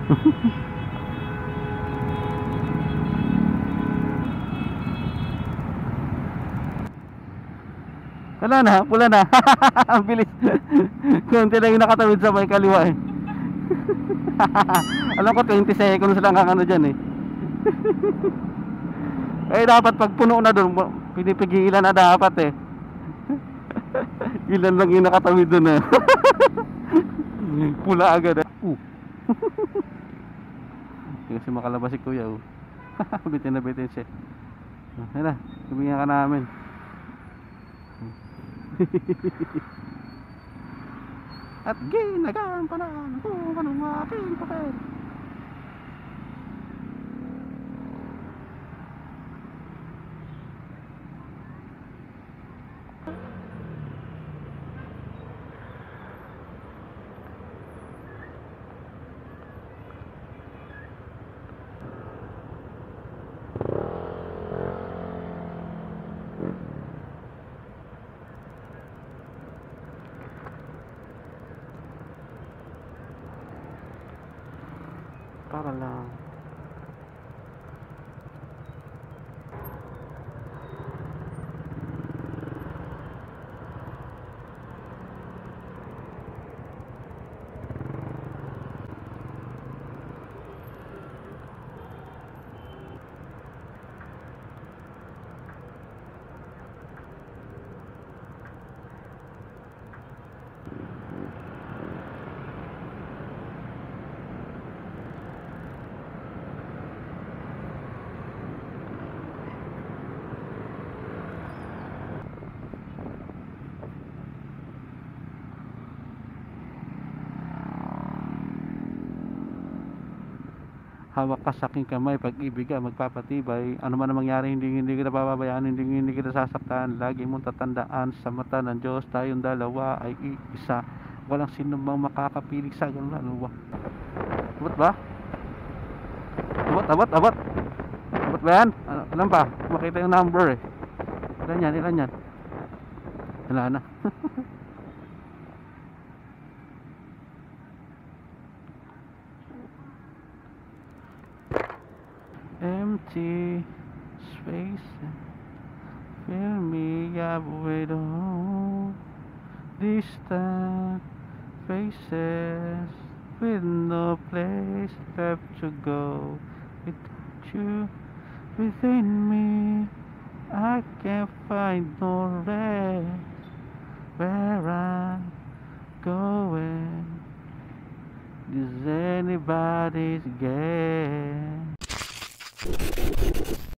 Wala na, pula na. Ang bilis. Konti lang yung nakatawid sa may kaliwa eh. Alam ko 20 seconds lang ang ano dyan eh. Eh dapat pag puno na doon, pinipigilan na dapat eh. Ilan lang yung nakatawid doon eh. Pula agad eh. Kasi makalabas si kuya oh. Bitin na bitin siya. Ayun na, tumingin ka namin. At ginagampanan kung anong ating papel. Para lang hawak ka sa aking kamay, pag-ibig ka magpapatibay. Ano man ang mangyari, hindi kita pababayaan, hindi kita sasaktan. Lagi mong tatandaan, sa mata ng Diyos tayong dalawa ay iisa. Walang sino mang makakapiling sa ganun. Ano ba? Abot ba? Abot ba yan? Alam pa, makita yung number eh. Ilan yan? Wala na. Empty space, fill me up with all distant faces, with no place left to go. Without you within me, I can't find no rest. Where I'm going is anybody's guess.